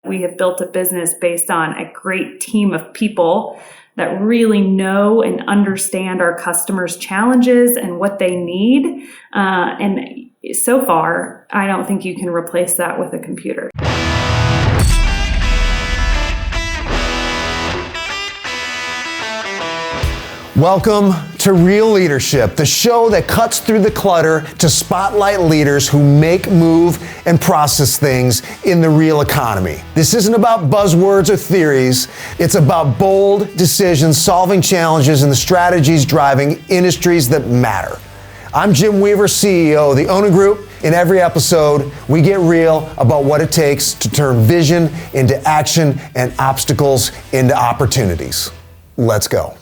We have built a business based on a great team of people that really know and understand our customers' challenges and what they need. And so far, I don't think you can replace that with a computer. Welcome to Real Leadership, the show that cuts through the clutter to spotlight leaders who make, move, and process things in the real economy. This isn't about buzzwords or theories. It's about bold decisions, solving challenges, and the strategies driving industries that matter. I'm Jim Weaver, CEO of the Owner Group. In every episode, we get real about what it takes to turn vision into action and obstacles into opportunities. Let's go.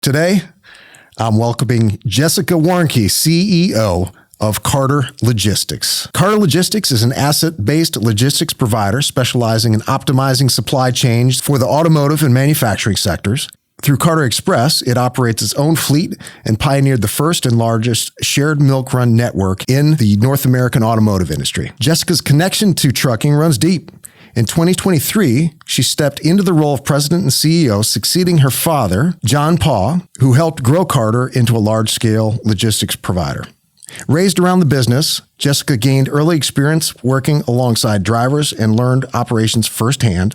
Today, I'm welcoming Jessica Warnke, CEO of Carter Logistics. Carter Logistics is an asset-based logistics provider specializing in optimizing supply chains for the automotive and manufacturing sectors. Through Carter Express, it operates its own fleet and pioneered the first and largest shared milk run network in the North American automotive industry. Jessica's connection to trucking runs deep. In 2023, she stepped into the role of president and CEO, succeeding her father, John Paw, who helped grow Carter into a large-scale logistics provider. Raised around the business, Jessica gained early experience working alongside drivers and learned operations firsthand.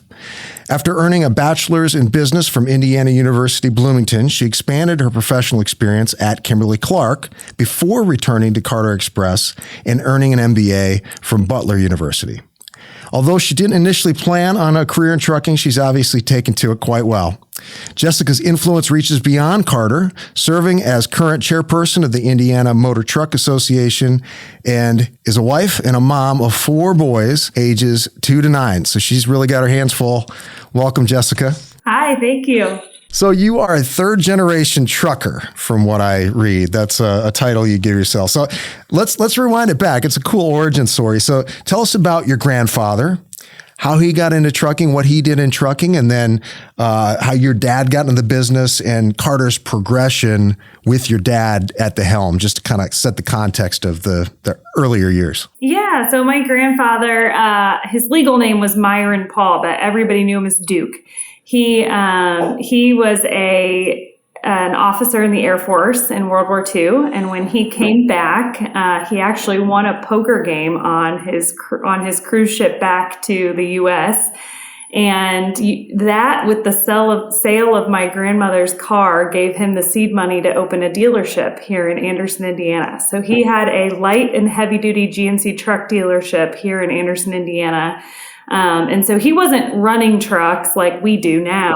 After earning a bachelor's in business from Indiana University Bloomington, she expanded her professional experience at Kimberly-Clark before returning to Carter Express and earning an MBA from Butler University. Although she didn't initially plan on a career in trucking, she's obviously taken to it quite well. Jessica's influence reaches beyond Carter, serving as current chairperson of the Indiana Motor Truck Association, and is a wife and a mom of 4 boys, ages 2 to 9. So she's really got her hands full. Welcome, Jessica. Hi, thank you. So you are a third-generation trucker, from what I read. That's a title you give yourself. So let's rewind it back. It's a cool origin story. So tell us about your grandfather, how he got into trucking, what he did in trucking, and then how your dad got into the business and Carter's progression with your dad at the helm, just to kind of set the context of the earlier years. Yeah, so my grandfather, his legal name was Myron Paul, but everybody knew him as Duke. He was an officer in the Air Force in World War II, and when he came back, he actually won a poker game on his cruise ship back to the U.S. And that, with the sale of my grandmother's car, gave him the seed money to open a dealership here in Anderson, Indiana. So he had a light and heavy duty GMC truck dealership here in Anderson, Indiana. And so he wasn't running trucks like we do now,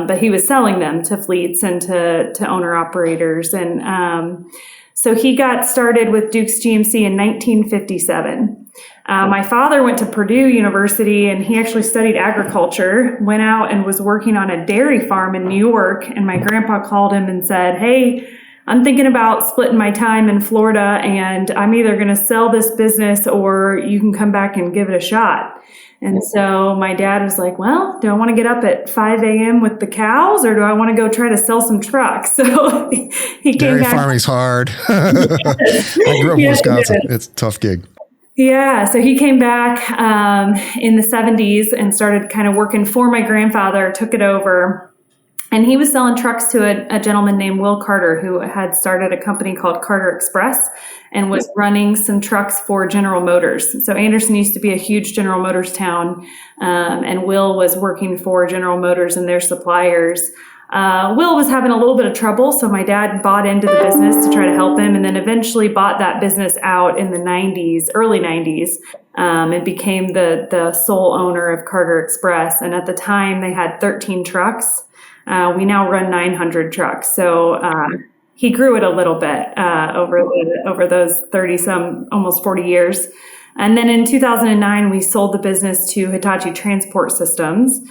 but he was selling them to fleets and to owner operators. And so he got started with Duke's GMC in 1957. My father went to Purdue University, and he actually studied agriculture, went out and was working on a dairy farm in New York. And my grandpa called him and said, "Hey, I'm thinking about splitting my time in Florida, and I'm either going to sell this business or you can come back and give it a shot." And so my dad was like, "Well, do I want to get up at 5 a.m. with the cows, or do I want to go try to sell some trucks?" So he came Dairy back. farming's hard. I grew up in Wisconsin. It's a tough gig. Yeah, so he came back in the 70s and started kind of working for my grandfather, took it over. And he was selling trucks to a gentleman named Will Carter, who had started a company called Carter Express and was running some trucks for General Motors. So Anderson used to be a huge General Motors town, and Will was working for General Motors and their suppliers. Will was having a little bit of trouble, so my dad bought into the business to try to help him, and then eventually bought that business out in the 90s, early 90s, and became the sole owner of Carter Express. And at the time, they had 13 trucks. We now run 900 trucks. So he grew it a little bit over those 30-some, almost 40 years. And then in 2009, we sold the business to Hitachi Transport Systems,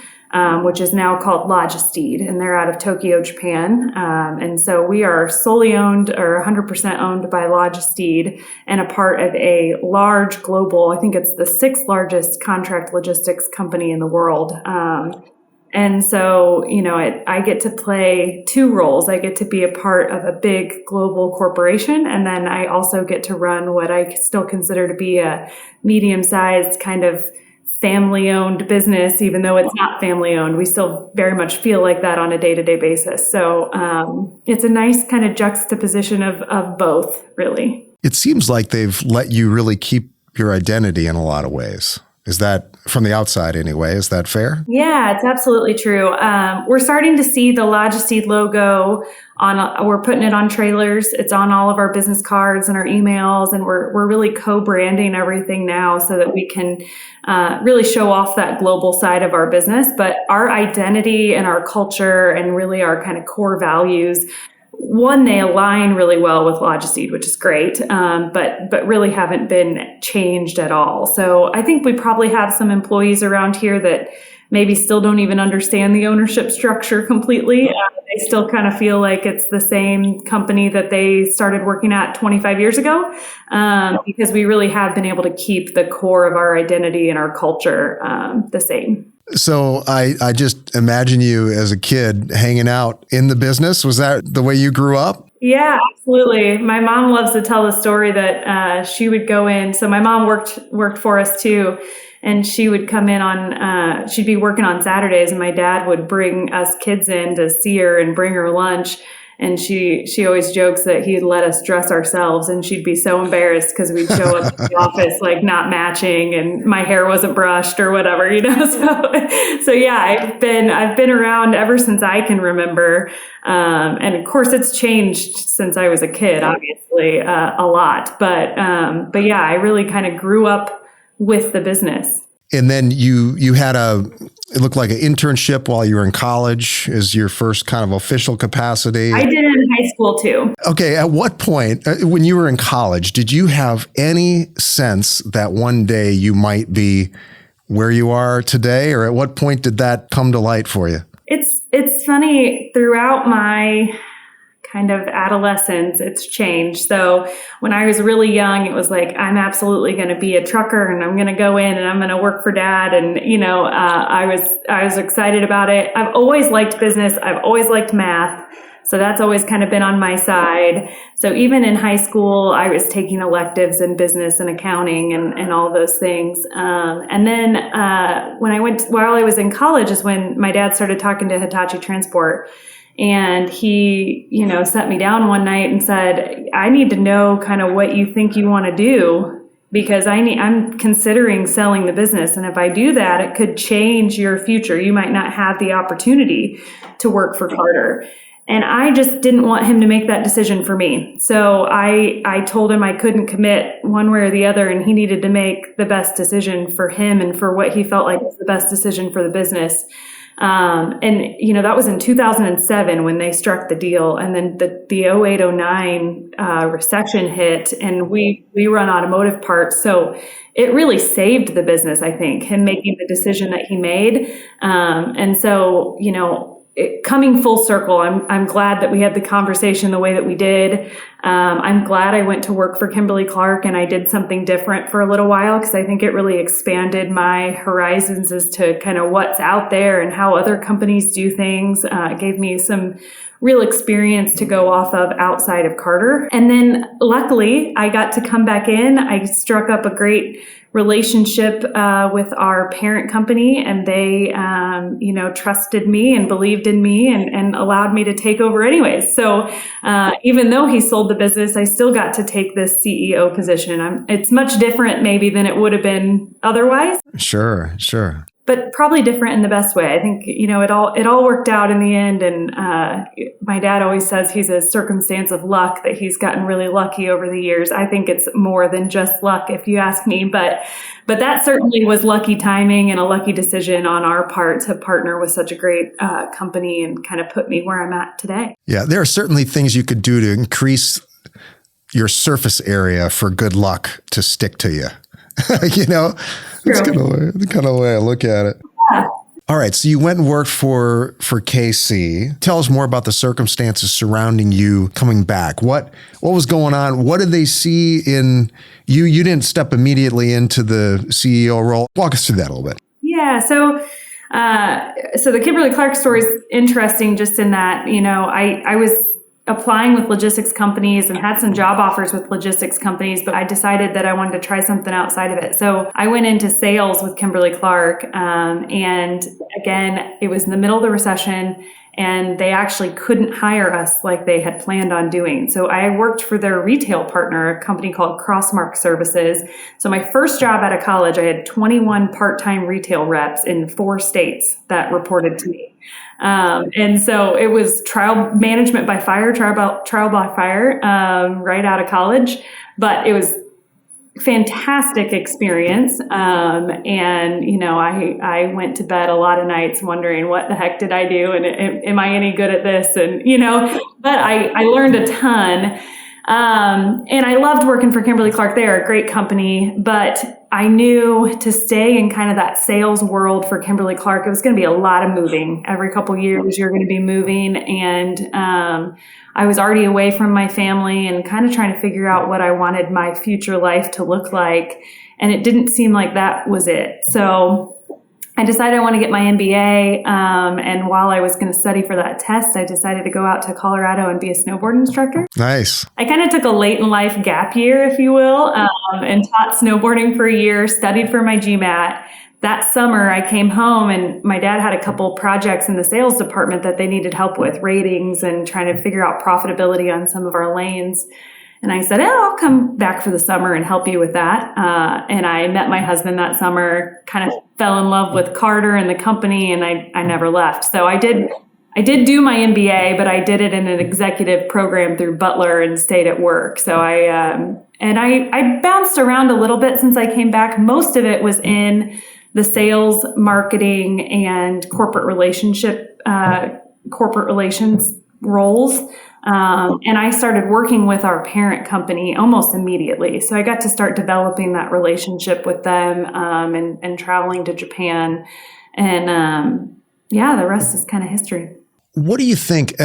which is now called Logistede, and they're out of Tokyo, Japan. And so we are solely owned, or 100% owned by Logistede, and a part of a large global, I think it's the 6th largest contract logistics company in the world. And so, I get to play 2 roles. I get to be a part of a big global corporation, and then I also get to run what I still consider to be a medium-sized kind of family-owned business, even though it's not family-owned. We still very much feel like that on a day-to-day basis. So it's a nice kind of juxtaposition of both, really. It seems like they've let you really keep your identity in a lot of ways. Is that, from the outside anyway, is that fair? Yeah, it's absolutely true. We're starting to see the Logiseed logo we're putting it on trailers. It's on all of our business cards and our emails, and we're really co-branding everything now so that we can really show off that global side of our business. But our identity and our culture and really our kind of core values, one, they align really well with Logiseed, which is great, but really haven't been changed at all. So I think we probably have some employees around here that maybe still don't even understand the ownership structure completely. They still kind of feel like it's the same company that they started working at 25 years ago, because we really have been able to keep the core of our identity and our culture the same. So I just imagine you as a kid hanging out in the business. Was that the way you grew up? Yeah, absolutely. My mom loves to tell the story that she would go in. So my mom worked for us too. And she would come in she'd be working on Saturdays, and my dad would bring us kids in to see her and bring her lunch. And she always jokes that he'd let us dress ourselves, and she'd be so embarrassed because we'd show up to the office like not matching and my hair wasn't brushed or whatever, So yeah, I've been around ever since I can remember. And of course it's changed since I was a kid, obviously, a lot. But yeah, I really kind of grew up with the business. And then you had it looked like an internship while you were in college as your first kind of official capacity. I did it in high school too. Okay. At what point, when you were in college, did you have any sense that one day you might be where you are today? Or at what point did that come to light for you? It's funny, throughout my kind of adolescence, it's changed. So when I was really young, it was like, I'm absolutely going to be a trucker and I'm going to go in and I'm going to work for dad. And, I was excited about it. I've always liked business. I've always liked math. So that's always kind of been on my side. So even in high school, I was taking electives in business and accounting and all those things. And then while I was in college is when my dad started talking to Hitachi Transport. And he, sat me down one night and said, I need to know kind of what you think you want to do, because I'm considering selling the business. And if I do that, it could change your future. You might not have the opportunity to work for Carter. And I just didn't want him to make that decision for me. So I told him I couldn't commit one way or the other, and he needed to make the best decision for him and for what he felt like was the best decision for the business. That was in 2007 when they struck the deal, and then the 0809 recession hit, and we run automotive parts. So it really saved the business, I think, him making the decision that he made. And so, coming full circle, I'm glad that we had the conversation the way that we did. I'm glad I went to work for Kimberly-Clark and I did something different for a little while, because I think it really expanded my horizons as to kind of what's out there and how other companies do things. It gave me some real experience to go off of outside of Carter. And then luckily I got to come back in. I struck up a great relationship with our parent company, and they trusted me and believed in me and allowed me to take over anyways. So even though he sold the business, I still got to take this CEO position. It's much different maybe than it would have been otherwise. Sure. But probably different in the best way. I think, it all worked out in the end. And my dad always says he's a circumstance of luck, that he's gotten really lucky over the years. I think it's more than just luck, if you ask me. But that certainly was lucky timing and a lucky decision on our part to partner with such a great company and kind of put me where I'm at today. Yeah, there are certainly things you could do to increase your surface area for good luck to stick to you. That's the kind of way I look at it. Yeah. All right. So you went and worked for KC. Tell us more about the circumstances surrounding you coming back. What was going on? What did they see in you? You didn't step immediately into the CEO role. Walk us through that a little bit. Yeah. So the Kimberly-Clark story is interesting just in that, I was applying with logistics companies and had some job offers with logistics companies, but I decided that I wanted to try something outside of it. So I went into sales with Kimberly-Clark. And again, it was in the middle of the recession, and they actually couldn't hire us like they had planned on doing. So I worked for their retail partner, a company called Crossmark Services. So my first job out of college, I had 21 part-time retail reps in 4 states that reported to me. And so it was trial management by fire, trial by fire, right out of college, but it was fantastic experience. And, you know, I went to bed a lot of nights wondering what the heck did I do? And am I any good at this? And, you know, but I learned a ton. And I loved working for Kimberly-Clark. They are a great company, but I knew to stay in kind of that sales world for Kimberly-Clark, it was going to be a lot of moving. Every couple of years, you're going to be moving. And I was already away from my family and kind of trying to figure out what I wanted my future life to look like. And it didn't seem like that was it. So I decided I want to get my MBA. And while I was going to study for that test, I decided to go out to Colorado and be a snowboard instructor. Nice. I kind of took a late in life gap year, if you will, and taught snowboarding for a year, studied for my GMAT. That summer, I came home and my dad had a couple projects in the sales department that they needed help with, ratings and trying to figure out profitability on some of our lanes. And I said, I'll come back for the summer and help you with that. And I met my husband that summer, kind of fell in love with Carter and the company, and I never left. So I did do my MBA, but I did it in an executive program through Butler and stayed at work. So I bounced around a little bit since I came back. Most of it was in the sales, marketing, and corporate relations roles. And I started working with our parent company almost immediately. So I got to start developing that relationship with them, and traveling to Japan. And the rest is kind of history. What do you think?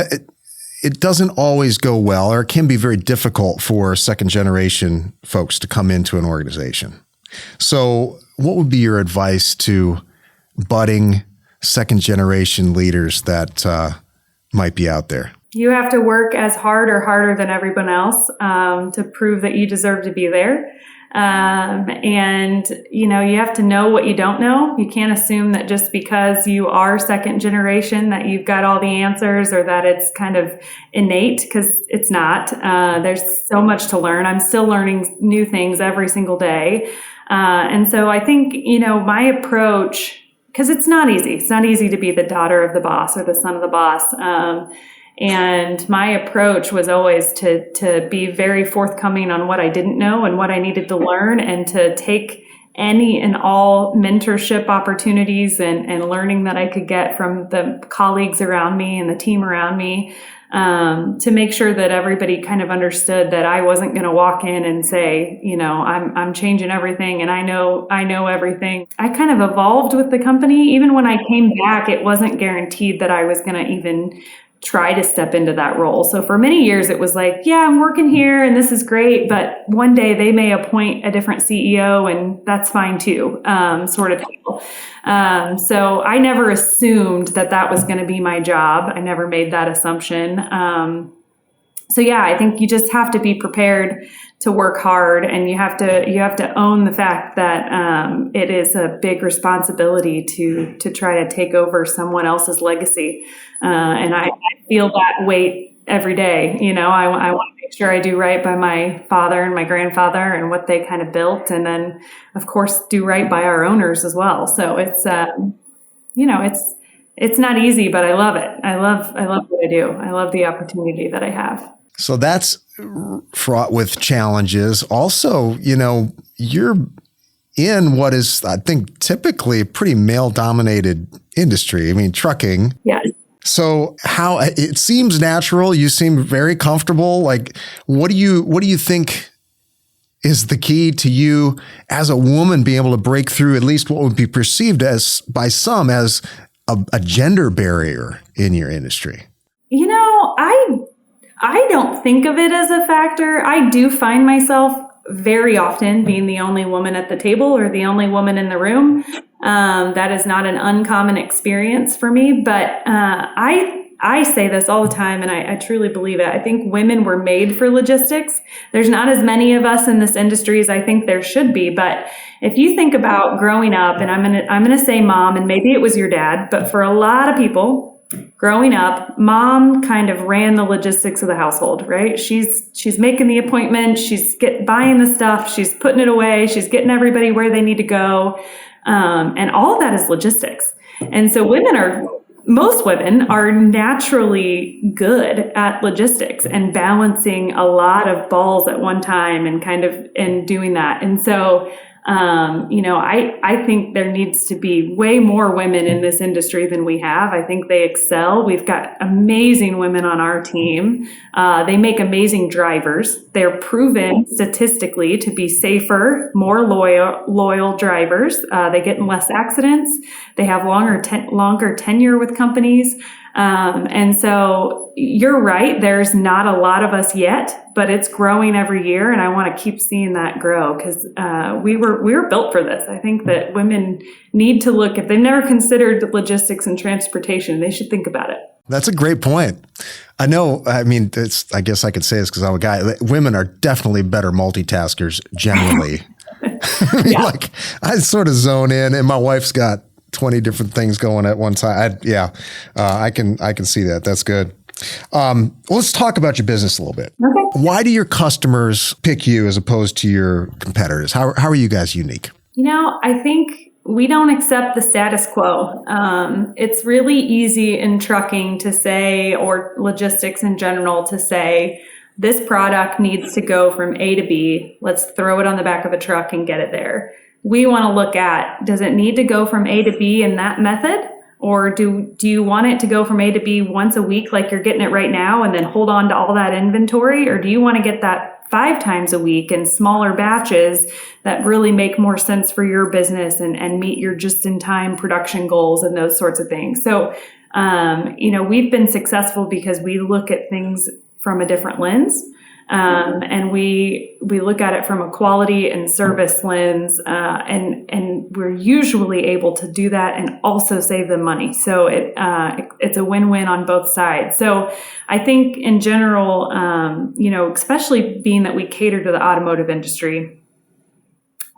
It doesn't always go well, or it can be very difficult for second generation folks to come into an organization. So what would be your advice to budding second generation leaders that might be out there? You have to work as hard or harder than everyone else to prove that you deserve to be there. And, you know, you have to know what you don't know. You can't assume that just because you are second generation that you've got all the answers or that it's kind of innate, because it's not. There's so much to learn. I'm still learning new things every single day. And so I think, you know, my approach, because it's not easy. It's not easy to be the daughter of the boss or the son of the boss. And my approach was always to be very forthcoming on what I didn't know and what I needed to learn, and to take any and all mentorship opportunities and learning that I could get from the colleagues around me and the team around me, to make sure that everybody kind of understood that I wasn't going to walk in and say, you know, I'm changing everything and I know everything. I kind of evolved with the company. Even when I came back, it wasn't guaranteed that I was going to even try to step into that role. So for many years, it was like, yeah, I'm working here and this is great, but one day they may appoint a different CEO and that's fine too, sort of deal. So I never assumed that was going to be my job. I never made that assumption. So yeah, I think you just have to be prepared to work hard, and you have to own the fact that it is a big responsibility to try to take over someone else's legacy. And I feel that weight every day. You know, I want to make sure I do right by my father and my grandfather and what they kind of built, and then of course do right by our owners as well. So it's it's not easy, but I love it. I love what I do. I love the opportunity that I have. So that's fraught with challenges. Also, you know, you're in what is, I think, typically a pretty male-dominated industry. I mean, trucking. Yes. So how it seems natural. You seem very comfortable. Like, what do you think is the key to you as a woman being able to break through at least what would be perceived as by some as a gender barrier in your industry? You know, I don't think of it as a factor. I do find myself very often being the only woman at the table or the only woman in the room. That is not an uncommon experience for me, but I I say this all the time, and I truly believe it. I think women were made for logistics. There's not as many of us in this industry as I think there should be. But if you think about growing up, and I'm gonna say mom, and maybe it was your dad, but for a lot of people growing up, mom kind of ran the logistics of the household, right? She's making the appointment, she's buying the stuff, she's putting it away, she's getting everybody where they need to go, and all of that is logistics. And so most women are naturally good at logistics and balancing a lot of balls at one time and doing that. And so, I think there needs to be way more women in this industry than we have. I think they excel. We've got amazing women on our team. They make amazing drivers. They're proven statistically to be safer, more loyal drivers. They get in less accidents. They have longer tenure with companies. And so you're right. There's not a lot of us yet, but it's growing every year. And I want to keep seeing that grow because we were built for this. I think that women need to look, if they've never considered logistics and transportation, they should think about it. That's a great point. I know, I mean, I guess I could say this because I'm a guy. Women are definitely better multitaskers generally. Yeah. Like I sort of zone in and my wife's got 20 different things going at one time. I can see that. That's good. Let's talk about your business a little bit. Okay. Why do your customers pick you as opposed to your competitors? How are you guys unique? I think we don't accept the status quo. It's really easy in trucking to say, or logistics in general, to say, this product needs to go from A to B. Let's throw it on the back of a truck and get it there. We want to look at, does it need to go from A to B in that method? Or do you want it to go from A to B once a week like you're getting it right now and then hold on to all that inventory? Or do you want to get that 5 times a week in smaller batches that really make more sense for your business and meet your just-in-time production goals and those sorts of things? So, we've been successful because we look at things from a different lens. And we look at it from a quality and service lens, and we're usually able to do that and also save them money. So it's a win-win on both sides. So I think in general, especially being that we cater to the automotive industry,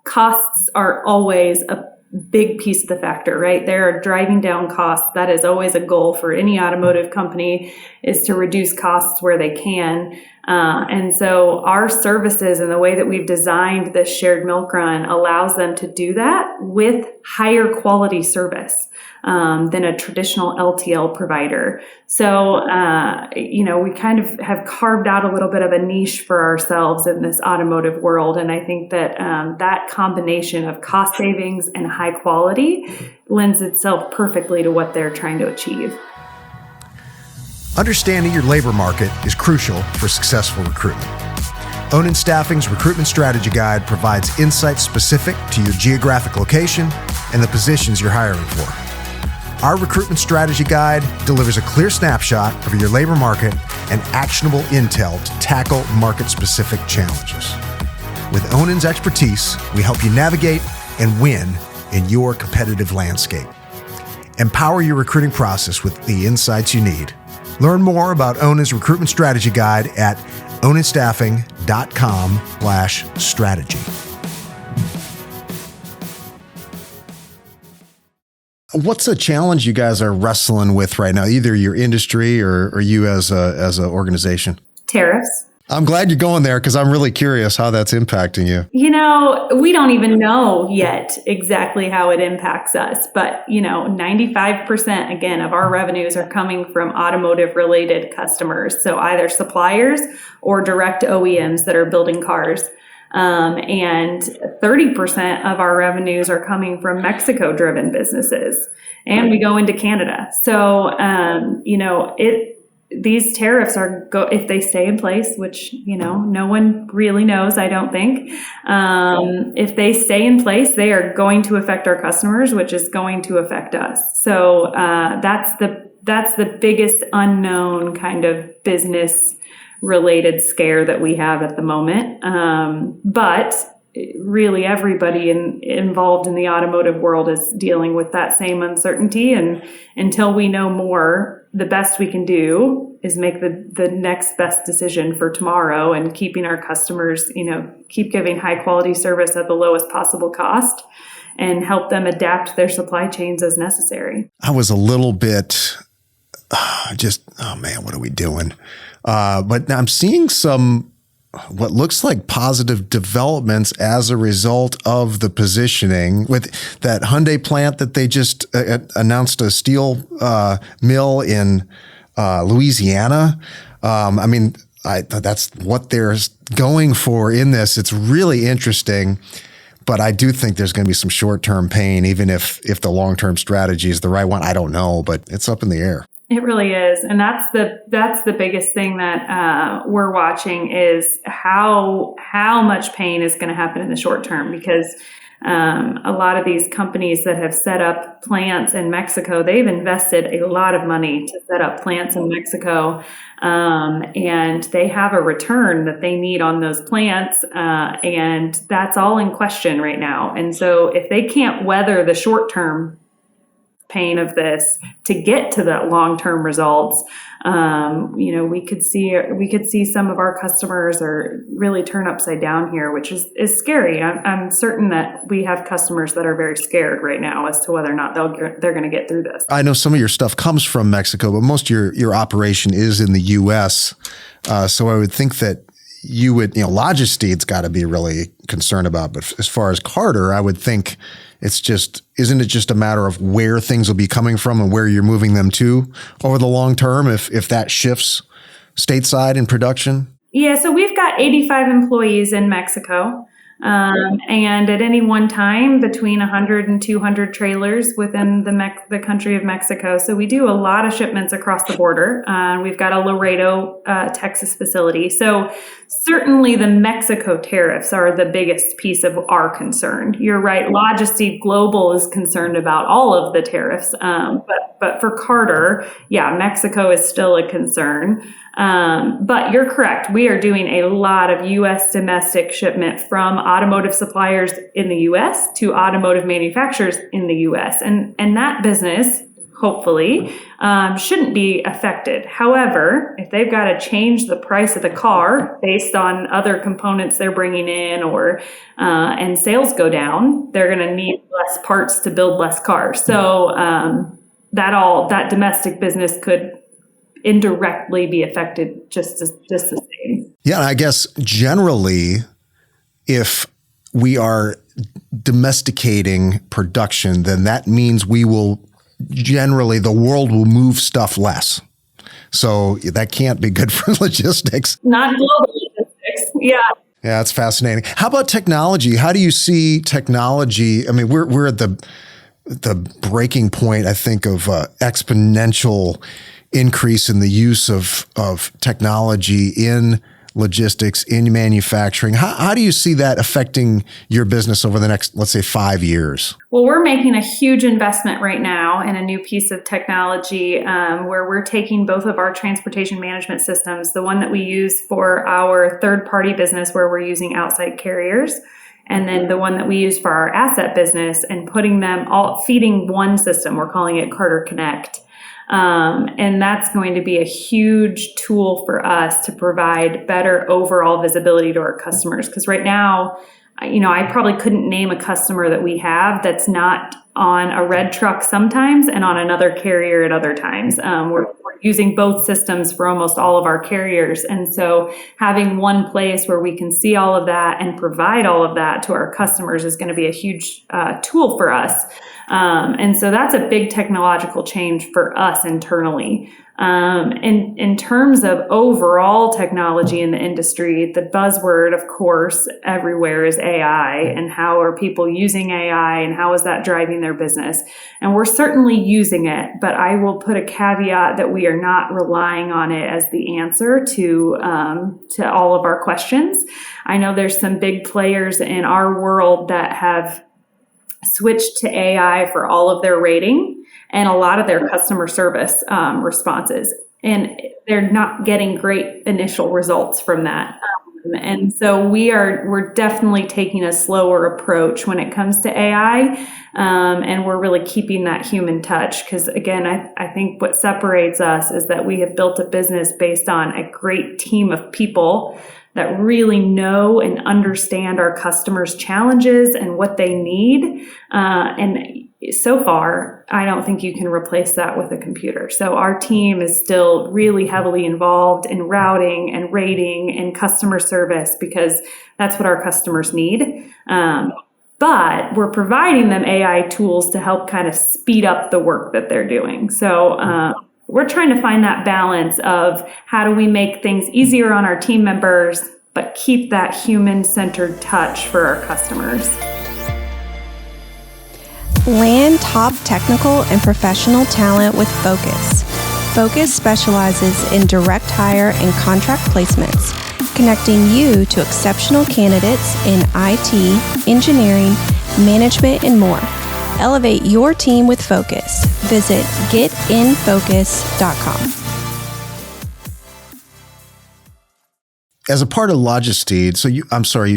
costs are always a big piece of the factor, right? They're driving down costs. That is always a goal for any automotive company, is to reduce costs where they can. And so our services and the way that we've designed this shared milk run allows them to do that with higher quality service than a traditional LTL provider. So, we kind of have carved out a little bit of a niche for ourselves in this automotive world. And I think that that combination of cost savings and high quality lends itself perfectly to what they're trying to achieve. Understanding your labor market is crucial for successful recruitment. Onin Staffing's Recruitment Strategy Guide provides insights specific to your geographic location and the positions you're hiring for. Our Recruitment Strategy Guide delivers a clear snapshot of your labor market and actionable intel to tackle market-specific challenges. With Onin's expertise, we help you navigate and win in your competitive landscape. Empower your recruiting process with the insights you need. Learn more about Onin's Recruitment Strategy Guide at oninstaffing.com/strategy. What's a challenge you guys are wrestling with right now, either your industry or you as an organization? Tariffs. I'm glad you're going there because I'm really curious how that's impacting you. We don't even know yet exactly how it impacts us, but 95% again of our revenues are coming from automotive related customers. So either suppliers or direct OEMs that are building cars. And 30% of our revenues are coming from Mexico driven businesses, and we go into Canada. So, these tariffs if they stay in place, which, no one really knows, I don't think. If they stay in place, they are going to affect our customers, which is going to affect us. So, that's the biggest unknown kind of business related scare that we have at the moment. But really everybody involved in the automotive world is dealing with that same uncertainty. And until we know more, the best we can do is make the next best decision for tomorrow and keeping our customers, keep giving high quality service at the lowest possible cost and help them adapt their supply chains as necessary. I was a little bit oh man, what are we doing? But I'm seeing some what looks like positive developments as a result of the positioning with that Hyundai plant that they just announced a steel mill in Louisiana. That's what they're going for in this. It's really interesting, but I do think there's going to be some short-term pain, even if the long-term strategy is the right one. I don't know, but it's up in the air. It really is. And that's the biggest thing that we're watching is how much pain is going to happen in the short term, because a lot of these companies that have set up plants in Mexico, they've invested a lot of money to set up plants in Mexico. And they have a return that they need on those plants. And that's all in question right now. And so if they can't weather the short term pain of this to get to that long-term results, we could see some of our customers are really turn upside down here, which is scary. I'm certain that we have customers that are very scared right now as to whether or not they're going to get through this. I know some of your stuff comes from Mexico, but most of your operation is in the U.S. So I would think that you would, Logisteed's got to be really concerned about. But as far as Carter, I would think isn't it just a matter of where things will be coming from and where you're moving them to over the long term if that shifts stateside in production? Yeah, so we've got 85 employees in Mexico. And at any one time, between 100 and 200 trailers within the country of Mexico. So we do a lot of shipments across the border. We've got a Laredo, Texas facility. So certainly the Mexico tariffs are the biggest piece of our concern. You're right. Logisteed Global is concerned about all of the tariffs. But for Carter, yeah, Mexico is still a concern. But you're correct. We are doing a lot of U.S. domestic shipment from automotive suppliers in the U.S. to automotive manufacturers in the U.S. And that business, hopefully, shouldn't be affected. However, if they've got to change the price of the car based on other components they're bringing in and sales go down, they're going to need less parts to build less cars. So that domestic business could indirectly be affected just the same. Yeah, and I guess generally, if we are domesticating production, then that means the world will move stuff less. So that can't be good for logistics. Not global logistics. Yeah. Yeah, that's fascinating. How about technology? How do you see technology? I mean, we're at the breaking point, I think, of exponential increase in the use of technology in logistics, in manufacturing. How do you see that affecting your business over the next, let's say, 5 years? Well, we're making a huge investment right now in a new piece of technology where we're taking both of our transportation management systems, the one that we use for our third-party business where we're using outside carriers, and then the one that we use for our asset business, and putting them all, feeding one system. We're calling it Carter Connect. And that's going to be a huge tool for us to provide better overall visibility to our customers. Because right now, I probably couldn't name a customer that we have that's not on a red truck sometimes and on another carrier at other times. We're using both systems for almost all of our carriers. And so having one place where we can see all of that and provide all of that to our customers is going to be a huge tool for us. And so that's a big technological change for us internally. In terms of overall technology in the industry, the buzzword, of course, everywhere is AI, and how are people using AI and how is that driving their business? And we're certainly using it, but I will put a caveat that we are not relying on it as the answer to all of our questions. I know there's some big players in our world that have switched to AI for all of their rating and a lot of their customer service responses. And they're not getting great initial results from that. And so we're definitely taking a slower approach when it comes to AI. And we're really keeping that human touch. Because again, I think what separates us is that we have built a business based on a great team of people that really know and understand our customers' challenges and what they need. And so far, I don't think you can replace that with a computer. So our team is still really heavily involved in routing and rating and customer service because that's what our customers need. But we're providing them AI tools to help kind of speed up the work that they're doing. So we're trying to find that balance of how do we make things easier on our team members, but keep that human-centered touch for our customers. Land top technical and professional talent with Focus. Focus specializes in direct hire and contract placements, connecting you to exceptional candidates in IT, engineering, management, and more. Elevate your team with Focus. Visit getinfocus.com. As a part of Logistede, you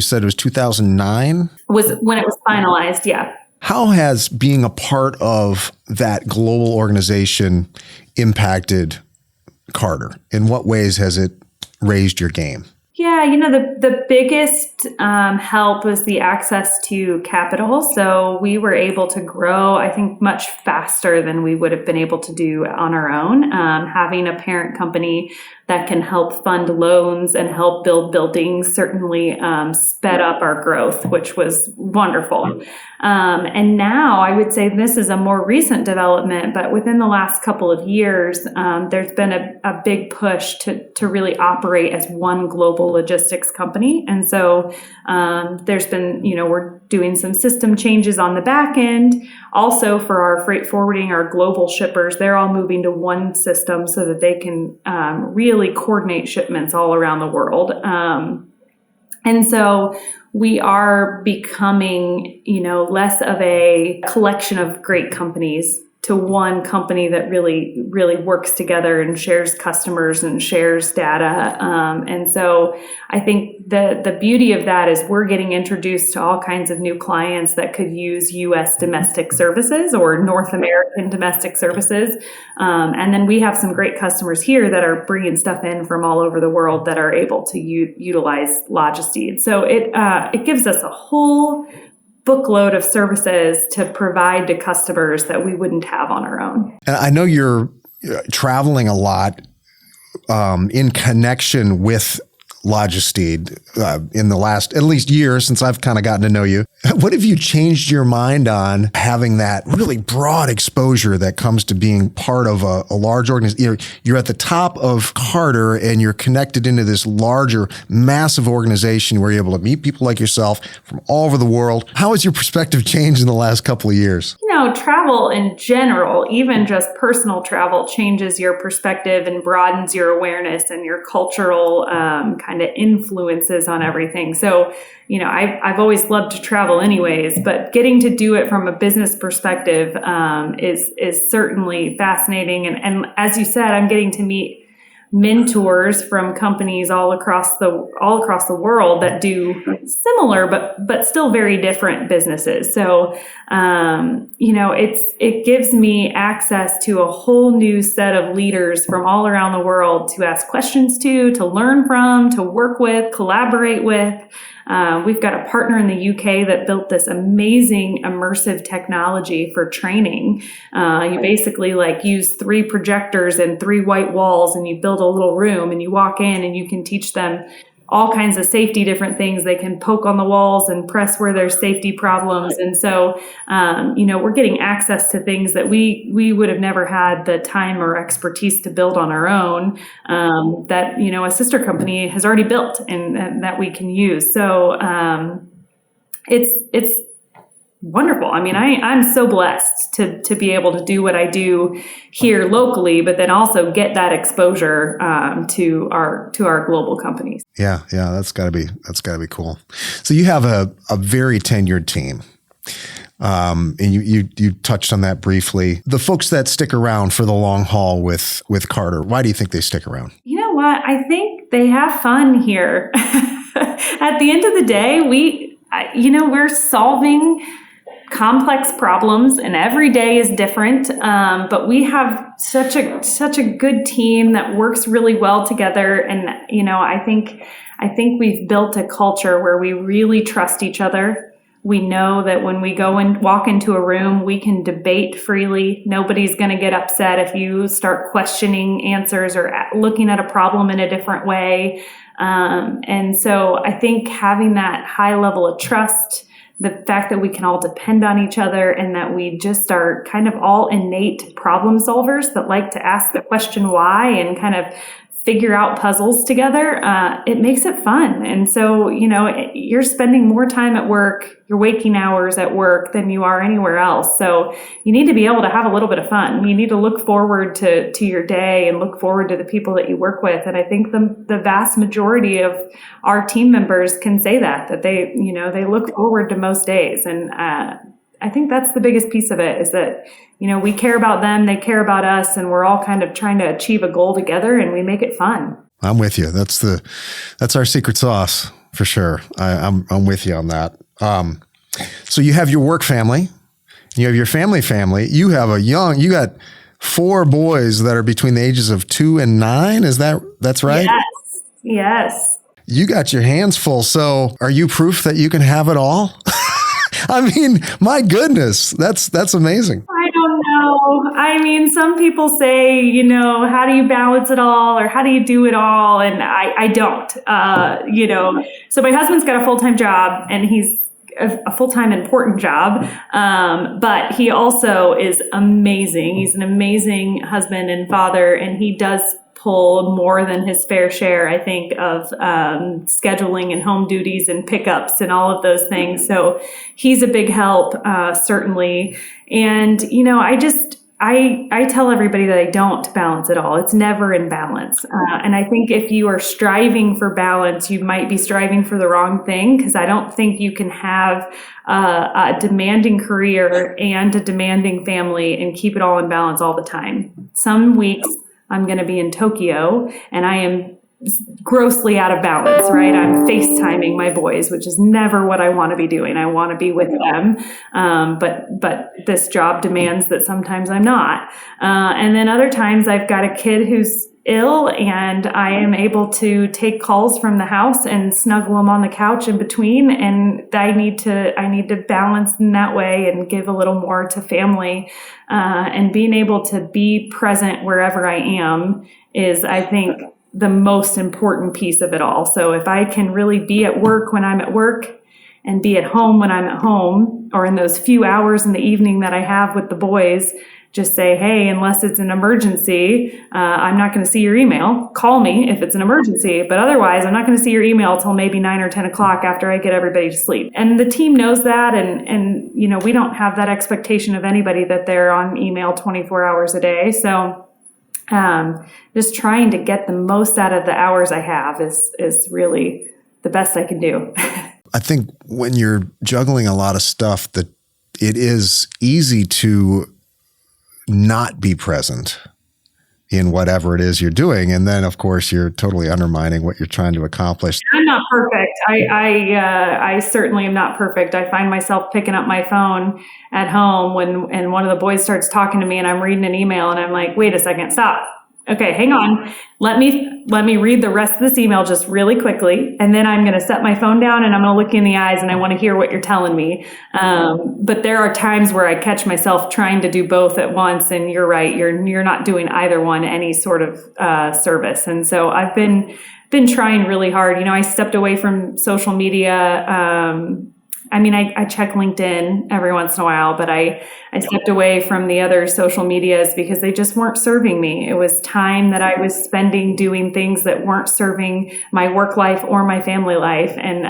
said it was 2009? Was when it was finalized, yeah. How has being a part of that global organization impacted Carter? In what ways has it raised your game? Yeah, the biggest help was the access to capital. So we were able to grow, I think, much faster than we would have been able to do on our own. Having a parent company that can help fund loans and help build buildings certainly sped up our growth, which was wonderful. And now I would say this is a more recent development, but within the last couple of years, there's been a big push to really operate as one global logistics company. And so there's been, we're doing some system changes on the back end. Also for our freight forwarding, our global shippers, they're all moving to one system so that they can really coordinate shipments all around the world. And so we are becoming, less of a collection of great companies to one company that really, really works together and shares customers and shares data. And so I think the beauty of that is we're getting introduced to all kinds of new clients that could use U.S. domestic services or North American domestic services. And then we have some great customers here that are bringing stuff in from all over the world that are able to utilize Logistede. So it gives us a whole bookload of services to provide to customers that we wouldn't have on our own. And I know you're traveling a lot in connection with Logistede in the last at least year since I've kind of gotten to know you. What have you changed your mind on having that really broad exposure that comes to being part of a large organization? You're at the top of Carter and you're connected into this larger, massive organization where you're able to meet people like yourself from all over the world. How has your perspective changed in the last couple of years? Travel in general, even just personal travel, changes your perspective and broadens your awareness and your cultural kind of influences on everything. So, I've always loved to travel anyways, but getting to do it from a business perspective is certainly fascinating. And as you said, I'm getting to meet mentors from companies all across the world that do similar but still very different businesses. So it gives me access to a whole new set of leaders from all around the world to ask questions to learn from, to work with, collaborate with. We've got a partner in the UK that built this amazing immersive technology for training. You basically use 3 projectors and 3 white walls and you build a little room and you walk in and you can teach them all kinds of safety, different things. They can poke on the walls and press where there's safety problems. And so, we're getting access to things that we would have never had the time or expertise to build on our own, that, a sister company has already built and that we can use. So, it's wonderful. I mean, I'm so blessed to be able to do what I do here locally, but then also get that exposure to our global companies. Yeah, that's gotta be cool. So you have a very tenured team. And you touched on that briefly. The folks that stick around for the long haul with Carter, why do you think they stick around? You know what? I think they have fun here. at the end of the day, we're solving complex problems, and every day is different. But we have such a good team that works really well together. And, I think we've built a culture where we really trust each other. We know that when we go and walk into a room, we can debate freely. Nobody's going to get upset if you start questioning answers or looking at a problem in a different way. And so I think having that high level of trust, the fact that we can all depend on each other, and that we just are kind of all innate problem solvers that like to ask the question why and kind of figure out puzzles together, it makes it fun. And so, you're spending more time at work, your waking hours at work, than you are anywhere else. So you need to be able to have a little bit of fun. You need to look forward to your day and look forward to the people that you work with. And I think the vast majority of our team members can say that they look forward to most days. And I think that's the biggest piece of it, is that, we care about them, they care about us, and we're all kind of trying to achieve a goal together, and we make it fun. I'm with you. That's our secret sauce for sure. I'm with you on that. So you have your work family, you have your family. You have you got 4 boys that are between the ages of 2 and 9. That's right? Yes. You got your hands full. So are you proof that you can have it all? I mean, my goodness, that's amazing. I don't know. I mean, some people say, how do you balance it all, or how do you do it all? And I don't, So my husband's got a full-time job, and he's a full-time important job. But he also is amazing. He's an amazing husband and father, and he does pull more than his fair share, I think, of scheduling and home duties and pickups and all of those things. So he's a big help, certainly. And, I tell everybody that I don't balance it all. It's never in balance. And I think if you are striving for balance, you might be striving for the wrong thing, because I don't think you can have a demanding career and a demanding family and keep it all in balance all the time. Some weeks I'm going to be in Tokyo and I am grossly out of balance, right? I'm FaceTiming my boys, which is never what I want to be doing. I want to be with them. But this job demands that sometimes I'm not. And then other times I've got a kid who's ill, and I am able to take calls from the house and snuggle them on the couch in between. And I need to balance in that way and give a little more to family. And being able to be present wherever I am is, I think, the most important piece of it all. So if I can really be at work when I'm at work, and be at home when I'm at home, or in those few hours in the evening that I have with the boys, just say, hey, unless it's an emergency, I'm not going to see your email. Call me if it's an emergency, but otherwise I'm not going to see your email till maybe 9 or 10 o'clock after I get everybody to sleep. And the team knows that, and we don't have that expectation of anybody that they're on email 24 hours a day. So just trying to get the most out of the hours I have is really the best I can do. I think when you're juggling a lot of stuff, that it is easy to not be present in whatever it is you're doing. And then, of course, you're totally undermining what you're trying to accomplish. I'm not perfect. I certainly am not perfect. I find myself picking up my phone at home when one of the boys starts talking to me and I'm reading an email and I'm like, wait a second, stop. Okay, hang on. Let me read the rest of this email just really quickly, and then I'm going to set my phone down and I'm going to look you in the eyes and I want to hear what you're telling me. But there are times where I catch myself trying to do both at once, and you're right. You're not doing either one any sort of service. And so I've been trying really hard. I stepped away from social media. I check LinkedIn every once in a while, but I stepped away from the other social medias because they just weren't serving me. It was time that I was spending doing things that weren't serving my work life or my family life. And,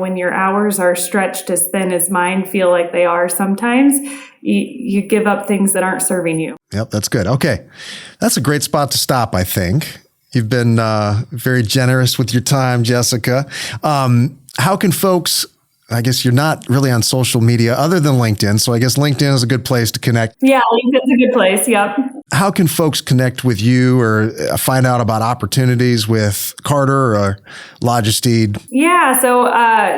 when your hours are stretched as thin as mine feel like they are sometimes, you give up things that aren't serving you. Yep, that's good. Okay. That's a great spot to stop, I think. You've been very generous with your time, Jessica. How can folks... I guess you're not really on social media other than LinkedIn. So I guess LinkedIn is a good place to connect. Yeah, LinkedIn's a good place. Yep. How can folks connect with you or find out about opportunities with Carter or Logisteed? Yeah, so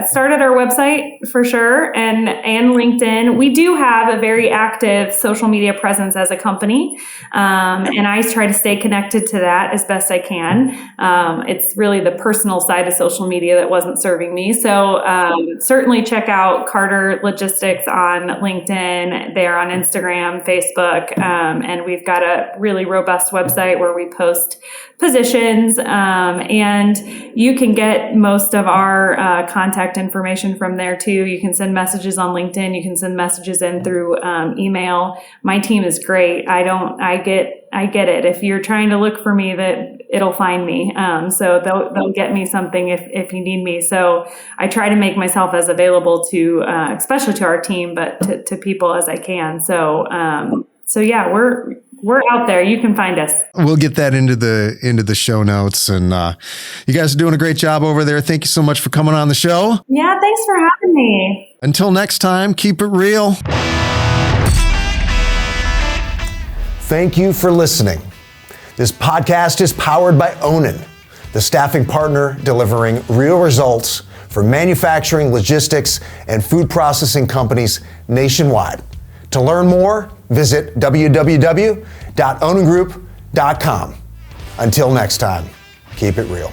started our website for sure, and LinkedIn. We do have a very active social media presence as a company, and I try to stay connected to that as best I can. It's really the personal side of social media that wasn't serving me. So certainly check out Carter Logistics on LinkedIn. They're on Instagram, Facebook, and we've got a really robust website where we post positions, and you can get most of our contact information from there too. You can send messages on LinkedIn. You can send messages in through email. My team is great. I get it. If you're trying to look for me, that it'll find me. So they'll get me something if you need me. So I try to make myself as available to, especially to our team, but to people as I can. So yeah, we're out there. You can find us. We'll get that into the show notes. And you guys are doing a great job over there. Thank you so much for coming on the show. Yeah, thanks for having me. Until next time, keep it real. Thank you for listening. This podcast is powered by Onin, the staffing partner delivering real results for manufacturing, logistics, and food processing companies nationwide. To learn more, visit www.oningroup.com. Until next time, keep it real.